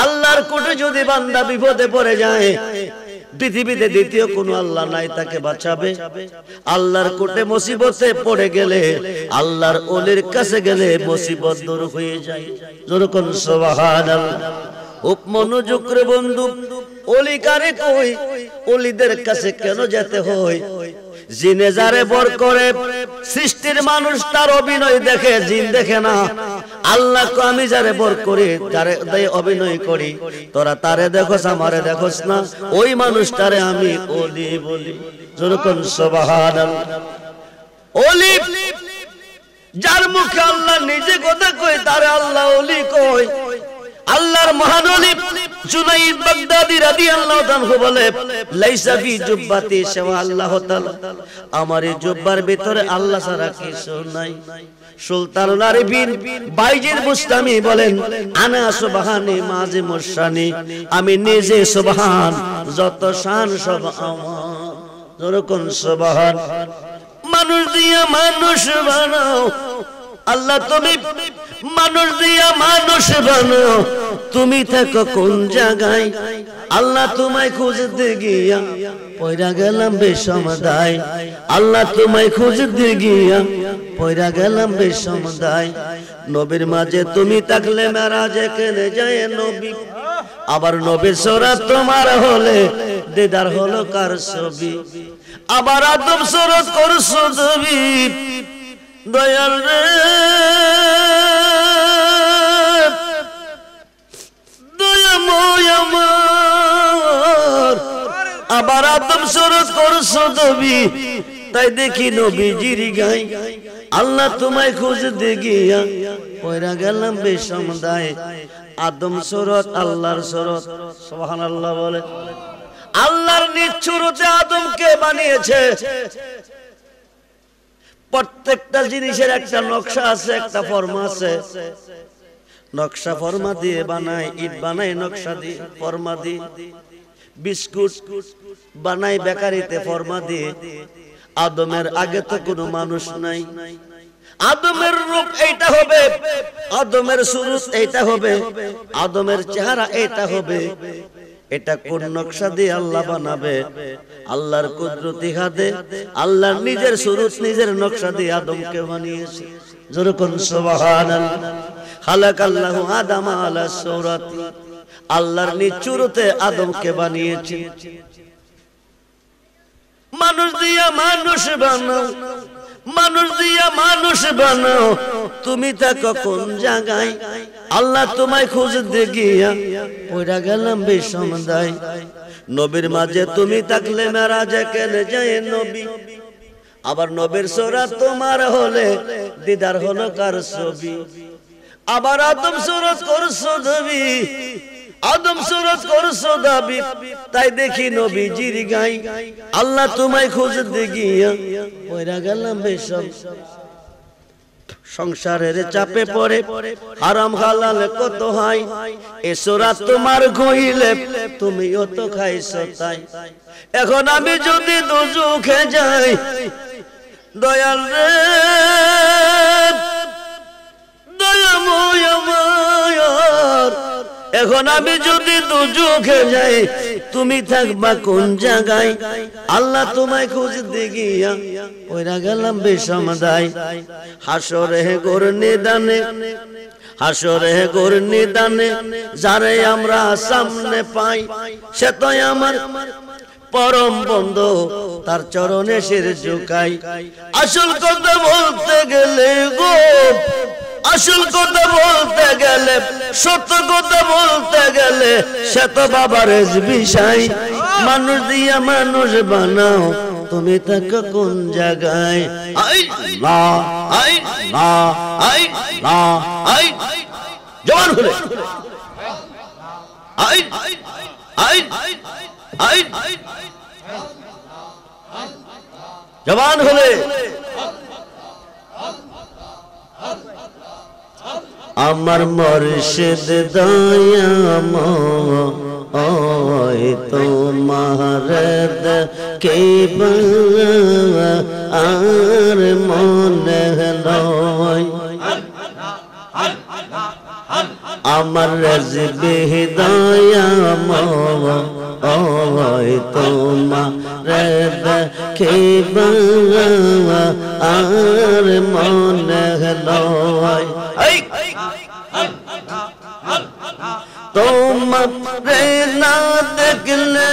আল্লাহর কোটে যদি বান্দা বিপদে পড়ে যায়, পৃথিবীতে দ্বিতীয় কোনো আল্লাহ নাই তাকে বাঁচাবে। আল্লাহর কোটে মুসিবতে পড়ে গেলে, আল্লাহর ওলির কাছে গেলে মুসিবত দূর হয়ে যায়। যেরকম সুবহানাল্লাহ। মনোযোগ করে বন্ধু, ওলি কারে কই, ওলিদের কাছে কেন যেতে হয়? জিনে যারে বর করে, সৃষ্টির মানুষ তার অভিনয় দেখে, জিন দেখে না। আল্লাহ কো আমি যারে বর করি, যারে অভিনয় করি, তোরা তারে দেখোস আমারে দেখোস না, ওই মানুষটারে আমি ওলি বলি। যেরকম সুবহানাল্লাহ। ওলি যার মুখে আল্লাহ নিজে কথা কয় তারে আল্লাহ ওলি কয়। আল্লাহর মহান ওলি জুনাইদ বাগদাদি রাদিয়াল্লাহু তাআলা বলে, লাইসা ফি জুব্বাতি শাওয়া আল্লাহ তাআলা, আমার এই জুব্বার ভিতরে আল্লাহ ছাড়া কিছু নাই। সুলতানুল আরিফিন বাইজিদ বুস্তামি বলেন, আনা সুবহানি মাযিমুশ শানি, আমি নিজে সুবহান, যত শান সব আমার। যেরকম সুবহান। মানুষ দিয়া মানুষ বানাও আল্লাহ, তুমি মানুষ দিয়া মানুষ বানাও, তুমি থাকো কোন জায়গায়? আল্লাহ তোমায় খুঁজতে গিয়া পয়রা গেলাম বেসমদায়। আল্লাহ তোমায় খুঁজতে গিয়া পয়রা গেলাম বেসমদায়। নবীর মাঝে তুমি থাকলে মেরাজে কেনে যায় নবী, আবার নবীর সুরাত তোমার হলে দিদার হলো কার ছবি। আবার আদম সুরাত করছো তুমি দয়াল রে, দয়াময় আমার। আবার আদম সুরাত করছো তুমি, তাই দেখি নবীজির গাই। আল্লাহ তোমায় খুঁজতে গিয়া পয়রা গেলাম বেসমদায়। আদম সুরাত আল্লাহর সুরাত। সুবহানাল্লাহ বলে। আল্লাহর নিজ সুরতে আদমকে বানিয়েছে। প্রত্যেকটা জিনিসের একটা নকশা আছে, একটা ফর্মা আছে। নকশা ফর্মা দিয়ে বানায়, ইট বানায় নকশা দিয়ে ফর্মা দিয়ে, বিস্কুট বানায় বেকারিতে ফর্মা দিয়ে। আদমের আগে তো কোনো মানুষ নাই। আদমের রূপ এইটা হবে, আদমের সুরত এইটা হবে, আদমের চেহারা এইটা হবে। এটা কোন নকশা দিয়ে আল্লাহ বানাবে? আল্লাহর কুদরতি হাতে, আল্লাহর নিজের সুরত নিজের নকশা দিয়ে আদমকে বানিয়েছে। যেরকম সুবহানাল্লাহ। খালাকাল্লাহু আদাম আলা সূরাতি, আল্লাহর নিজ সুরতে আদমকে বানিয়েছে। মানুষ দিয়া মানুষ বানাও, মানুষ দিয়া মানুষ বানাও, তুমি থাকো কোন জায়গায়? আল্লাহ তোমায় খুঁজতে গিয়া পয়রা গেলাম বেসমদায়। নবীর মাঝে তুমি থাকলে মেরাজে কেনে যায় নবী, আবার নবীর সুরাত তোমার হলে দিদার হলো কার ছবি। আবার আদম সুরাত করছো দাবি, আদম সুরাত করছো দাবি, তাই দেখি নবীজির গাই। আল্লাহ তোমায় খুঁজতে গিয়া পয়রা গেলাম বেসম। সংসারের চাপে পড়ে হারাম হালাল কত হয়, এ সুরাত তোমার কইলে তুমিও তো খাইছো তাই। এখন আমি যদি দুজখে যাই দয়াল রে, দয়াময় আমার। এখন আমি যদি দুজখে যাই, তুমি থাকবা কোন জায়গায়? আল্লাহ তোমায় খুঁজতে গিয়া পয়রা গেলাম বেসমদায়। হাসরে গোর নিদানে, হাসরে গোর নিদানে যারে আমরা সামনে পাই, সে তো আমার পরম বন্ধু, তার চরণে শির ঝুঁকাই। আসল কথা বলতে গেলে গো, আসল কথা বলতে গেলে, সত্য কথা বলতে গেলে, সে তো বাবার বিষয়। মানুষ দিয়া মানুষ বানাও, তুমি থাকো কোন জায়গায়? আই না, আই না, আই না, আই জবান খুলে, আই আই আই জবান খুলে। আমার মুর্শিদ দয়াময় তোমার দেখে আর মনে লয়। আমার রেজবে হিদায়াময় তোমারে দেখিবা আর মনে লয় তোমারে না দেখলে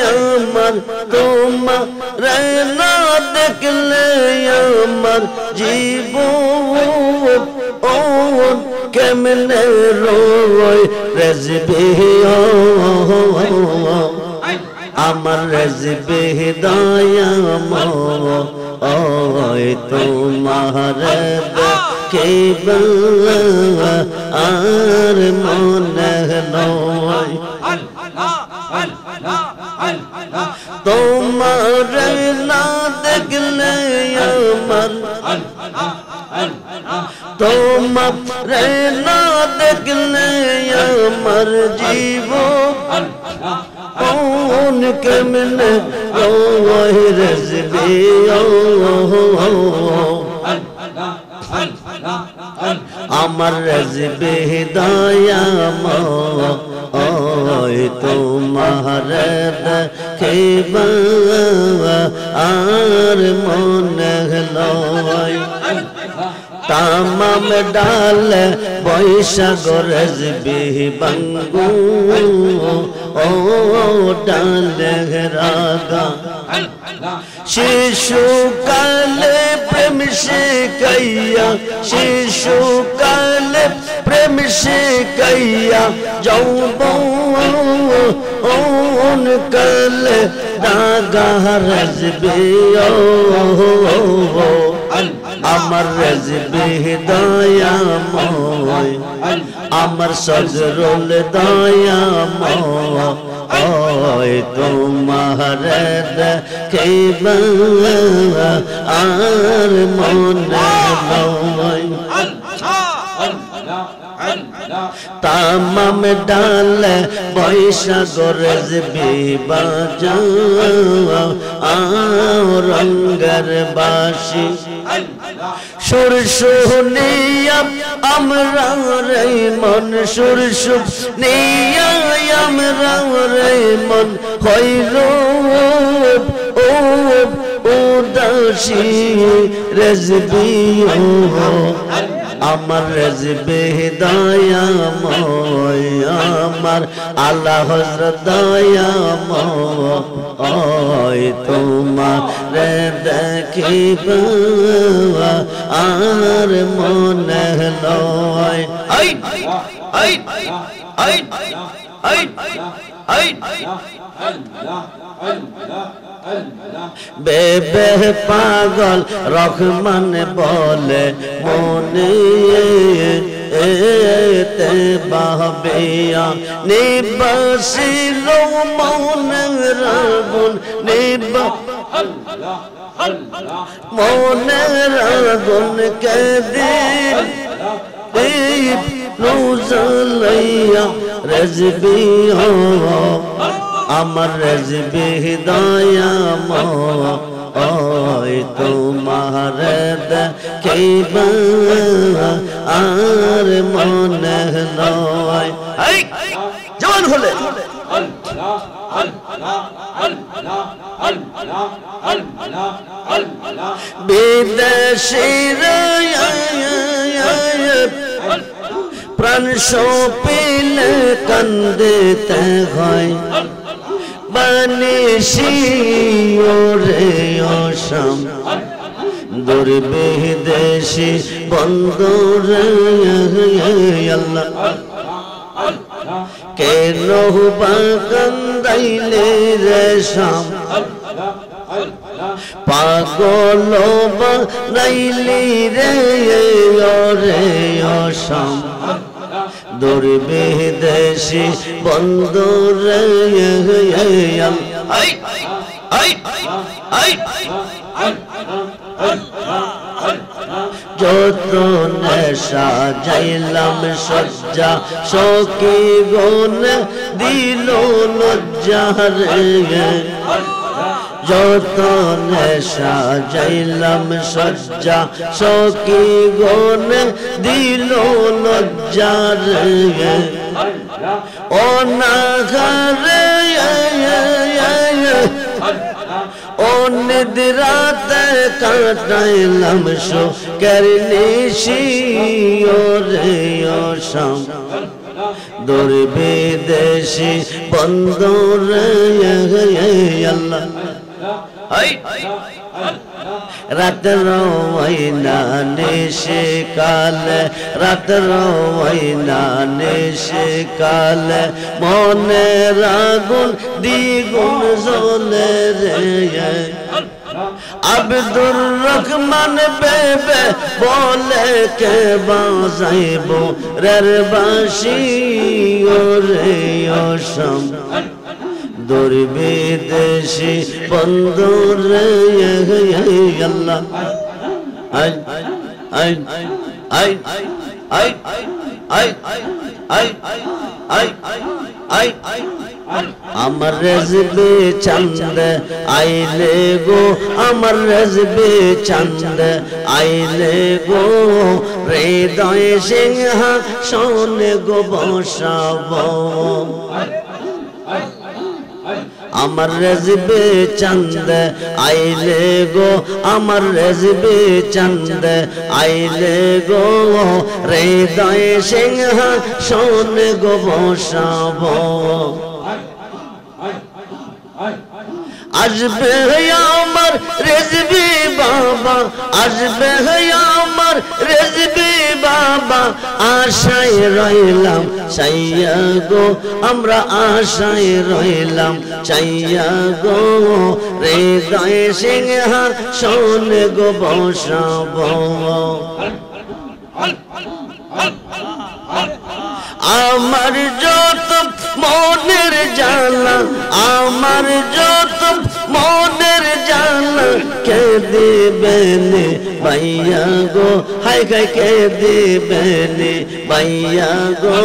আমার তোমারে না দেখলে আমার জীবন কেমনে রয় রেজবে আমার রেজবে হিদায়াময় তোমারে দেখিবা আর মনে লয় তোমারে না দেখলে আমার তোমারে না দেখলে আমার জীবন কেমনে রয় রেজবে আমার রেজবে হিদায়াময় তোমারে দেখিবা আর মনে লয় তামাম ডাল বৈশাখ রেজবে বাঙ্গু ও ডাল রাগা শিশুকালে প্রেম শিখাইয়া শিশুকালে প্রেম শিখাইয়া যৌবন কালে দাগা রেজবে আমার রেজবে হিদায়াময় আমার সজরুল দয়াময় তোমারে দেখিবা আর মনে লয় তামাম ডাল বৈশাখ রেজবে বাজাও রঙ্গের বাসি সুর শুনিয়া আমরা রে মন সুর শুনিয়া আমরা রে মন হইল উদাসী রেজবে আমার রেজবে হিদায়াময় আমার আলা হযরত দয়াময় তোমারে দেখিবা আর মনে লয় বেবে পাগল রহমান বলে মনে এতে বাহবিয়া নিবাসিল মনের আগুন মনের আগুন কেদিন রোজালাইয়া রেজবে আমার রেজবে হিদায়াময় তোমারে দেখিবা আর মনে লয় জওয়ান হলে বিদেশির প্রাণ সপিলে কান্দিতে হয় বানিশি ওরে অসম দুর্বিদেশি বন্ধুরে আল্লাহ কেন বা কান্দাইলে রে শাম পাগল বানাইলি রে ওরে অসম দুর্বিদেশি বন্ধুরে যত নেশা যাইলাম সজ্জা সখী গুণ দিল লজ্জা রে যতনে সাজাইলাম সজ্জা সখী গনে দিল লজ্জা রে অনাঘারে ও নিদ্রাতে কাটাইলাম শোকের নিশি ওরে অসম দূর বিদেশি বন্ধুরে আল্লাহ রাতের ওইনা নিশে কালে রাতের ওইনা নিশে কালে মনে আগুন দ্বিগুণ জ্বলে রে আব্দুর রহমান বেবে বলে কে বাজাইব রের বাঁশি ওরে অসম দূর বিদেশি বন্ধুরে আল্লাহ আই আই আই আই আই আই আই আই আমার রেজবে চাঁদ আইলে গো আমার রেজবে চাঁদ আইলে গো হৃদয় সিংহ সোনে গো বসাব আমার রেজবে চাঁদ আইলে গো আমার রেজবে চাঁদ আইলে গো হৃদয় সিংহ সোনে গো বসাব আসবে আমার রেজবি বাবা আসবে আমার রেজবি বাবা আশায় রইলাম চাইয়া গো আমরা আশায় রইলাম চাইয়া গো হৃদয় সিংহ সোনে গো বসাব আমার যত মনের জ্বালা আমার যত মনের জ্বালা কে দিবেন ভাইয়া গো হাই গাই কে দিবেন ভাইয়া গো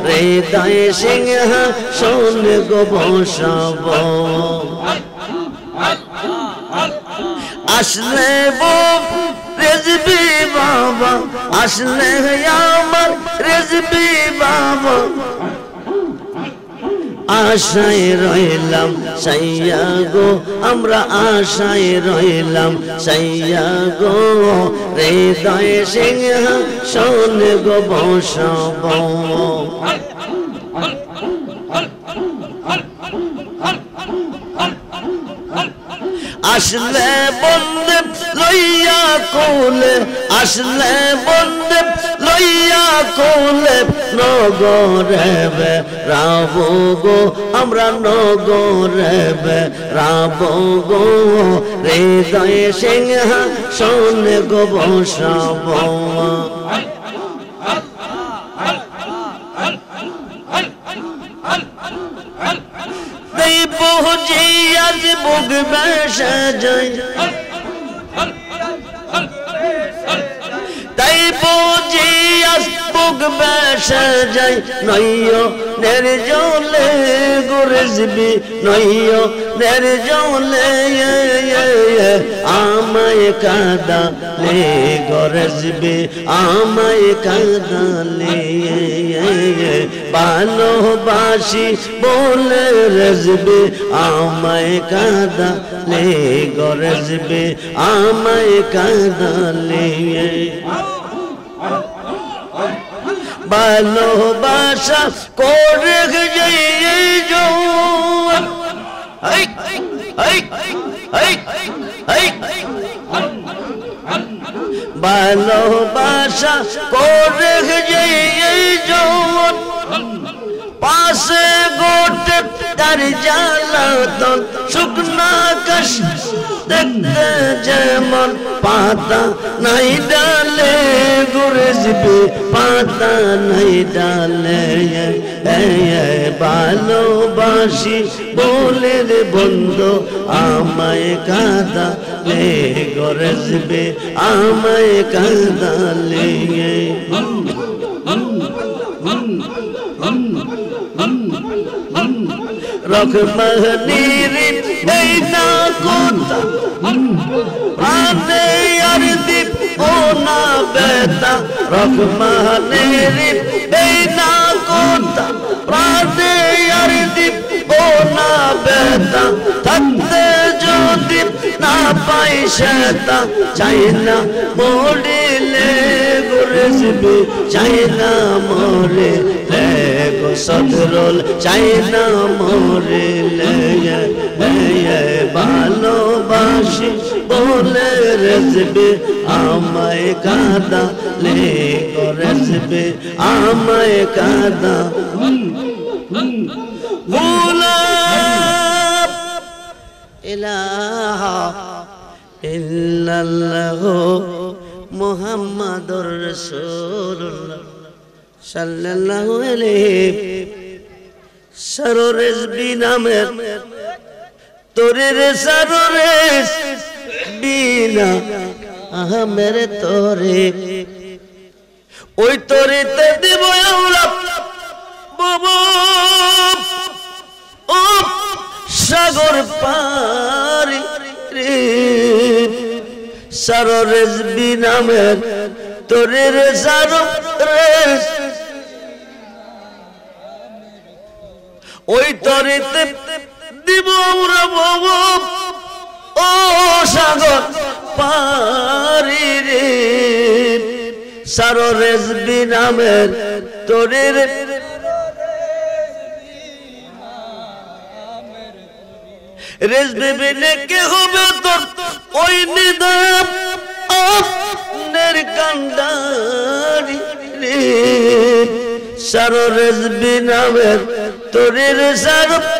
হৃদয় সিংহ সোনে গো বসাব আসলে রেজবি বাবা আসলে আমার রেজবি বাবা আশায় রইলাম সাইয়া গো আমরা আশায় রইলাম সাইয়া গো হৃদয় সিংহ সোনে গো বসাব আসলে বন্দে লইয়া কোলে আসলে বন্দে লইয়া কোলে নগরে রাব গো আমরা নগরে রাব গো হৃদয় সিংহ সোনে গো বসাব বুঝি আজ বুক বেসে যাই তাই বুঝি আজ বুক বেসে যাই নইও নির্জলে গুরজবি নইও নির্জলে আমায় কাঁদালে গরজবি আমায় কাঁদালে ভালোবাসি বলে রজবে আমায় কাঁদালে গরজবে আমায় কাঁদালে ভালোবাসা করে ভালোবাসা করে পাশে গোটে তার জ্বালাতন শুকনা কাশ দেখতে যেমন পাতা নাই ডালে গুরজবি পাতা নাই ডালে ভালোবাসি বলে রে বন্ধু আমায় কাঁদালে গরজবে আমায় কাঁদালে রকমানির এই না কোথা প্রাণে আর দীপ ও না বেতা রহমানের এই না কোথা প্রাণে আর দীপ ও না বেতা থাকতে যদি না পাই সেটা চাই না মরিলে গুরসবি চাই না মরিলে গো সদরুল চাই না মরিলে ভালোবাসি বলে রেসবি আমায় কাঁদা লে গো রেসবি আমায় কাঁদা গোলাপ ইলাহা ইল্লাল্লাহ মুহাম্মাদুর রাসূলুল্লাহ সাল্লাল্লাহু আলাইহি সরোরেজ বিনামের তোরে রে সরোরেজ বিনা আহমের তোরে ওই তোরেতে দিব আওলা বাবা ও সাগর পারি রে সরোরেজ বিনামের তোরে রে সরোরেজ ওই তরেতে দিব আমরা বাবা ও সাগর পারি রে সরোরেজ বিনামের তোরে রে রেজবে বিনে কে হবে তোর ওই নিদাম আপনার কান্ডারি রে সরোরেজ বিনামের তোরে রে সরোরেজ